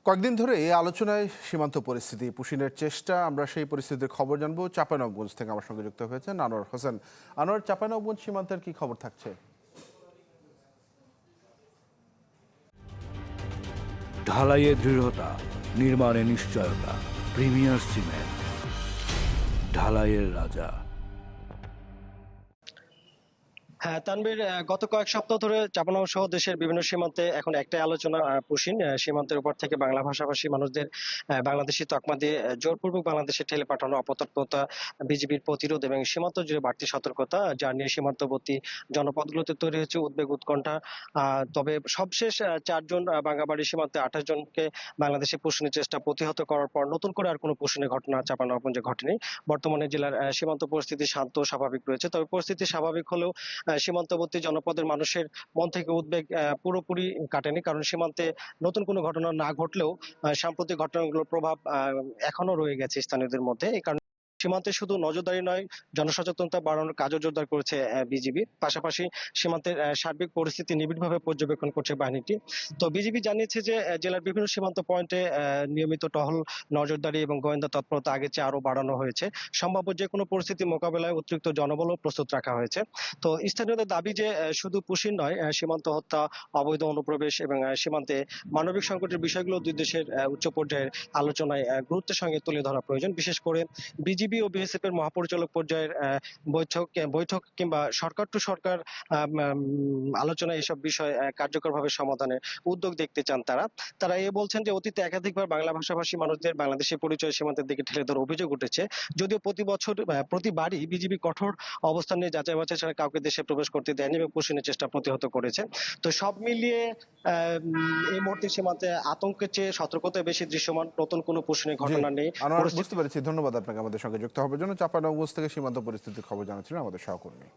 কয়েকদিন ধরে এই আলোচনায় সীমান্ত পরিস্থিতি পুশিনের চেষ্টা। আমরা সেই পরিস্থিতির খবর জানবো চাঁপাইনবাবগঞ্জ থেকে। আমার সঙ্গে যুক্ত হয়েছেন আনোয়ার হোসেন। আনোয়ার, চাঁপাইনবাবগঞ্জ সীমান্তের কি খবর থাকছে? ঢালাইয়ের দৃঢ়তা, নির্মাণে নিশ্চয়তা, প্রিমিয়ার সিমেন্ট, ঢালাইয়ের রাজা। হ্যাঁ তানভীর, গত কয়েক সপ্তাহ ধরে চাপানবাবগঞ্জ সহ দেশের বিভিন্ন সীমান্তে এখন একটাই আলোচনা পুশিন। সীমান্তের উপর থেকে বাংলা ভাষাভাষী মানুষদের বাংলাদেশি তকমা দিয়ে জোরপূর্বক বাংলাদেশে ঠেলে পাঠানো, অপতৎপরতা, বিজিবির প্রতিরোধ এবং সীমান্ত জুড়ে বাড়তি সতর্কতা, যা নিয়ে সীমান্তবর্তী জনপদগুলোতে তৈরি হয়েছে উদ্বেগ উৎকণ্ঠা। তবে সবশেষ 4 জন বাঙ্গাবাড়ি সীমান্তে 28 জনকে বাংলাদেশে পুষণের চেষ্টা প্রতিহত করার পর নতুন করে আর কোনো পুষণের ঘটনা চাপানবাবগঞ্জে ঘটেনি। বর্তমানে জেলার সীমান্ত পরিস্থিতি শান্ত স্বাভাবিক রয়েছে। তবে পরিস্থিতি স্বাভাবিক হলেও সীমান্তবর্তী জনপদের মানুষের মন থেকে উদ্বেগ পুরোপুরি কাটেনি, কারণ সীমান্তে নতুন কোনো ঘটনা না ঘটলেও সাম্প্রতিক ঘটনাগুলোর প্রভাব এখনো রয়ে গেছে স্থানীয়দের মধ্যে। এই কারণে সীমান্তে শুধু নজরদারি নয়, জনসচেতনতা বাড়ানোর কাজও জোরদার করেছে বিজিবি। পাশাপাশি সীমান্তের সার্বিক পরিস্থিতি নিবিড়ভাবে পর্যবেক্ষণ করছে বাহিনীটি। তো বিজিবি জানিয়েছে যে জেলার বিভিন্ন সীমান্ত পয়েন্টে নিয়মিত টহল, নজরদারি এবং গোয়েন্দা তৎপরতা আগের চেয়ে আরো বাড়ানো হয়েছে। সম্ভাব্য যে কোনো পরিস্থিতি মোকাবেলায় অতিরিক্ত জনবলও প্রস্তুত রাখা হয়েছে। তো স্থানীয়দের দাবি যে শুধু পুশিন নয়, সীমান্ত হত্যা, অবৈধ অনুপ্রবেশ এবং সীমান্তে মানবিক সংকটের বিষয়গুলো দুই দেশের উচ্চ পর্যায়ের আলোচনায় গুরুত্বের সঙ্গে তুলে ধরা প্রয়োজন। বিশেষ করে বিজিবি ও বিএসএফ এর মহাপরিচালক পর্যায়ের বৈঠক কিংবা সরকার টু সরকার আলোচনায় এসব বিষয় কার্যকরভাবে সমাধানের উদ্যোগ দেখতে চান তারা। তারা বলছেন যে অতীতে একাধিকবার বাংলা ভাষাভাষী মানুষদের বাংলাদেশের পরিচয় সীমান্তের দিকে ঠেলে দেওয়ার অভিযোগ উঠেছে। যদিও প্রতিবারই বিজিবি কঠোর অবস্থান নিয়ে যাচাই বাছাই ছাড়া কাউকে দেশে প্রবেশ করতে দেয়নি এবং পুশিনের চেষ্টা প্রতিহত করেছে। তো সব মিলিয়ে এই মুহূর্তে সীমান্তে আতঙ্কের চেয়ে সতর্কতায় বেশি দৃশ্যমান। নতুন কোনো পুশিনের জি ঘটনা নেই। আনোয়ার, বুঝতে পেরেছি। ধন্যবাদ আপনাকে আমাদের সঙ্গে যুক্ত হওয়ার জন্য। চাঁপাইনবাবগঞ্জ থেকে সীমান্ত পরিস্থিতির খবর জানাচ্ছিলেন আমাদের সহকর্মী।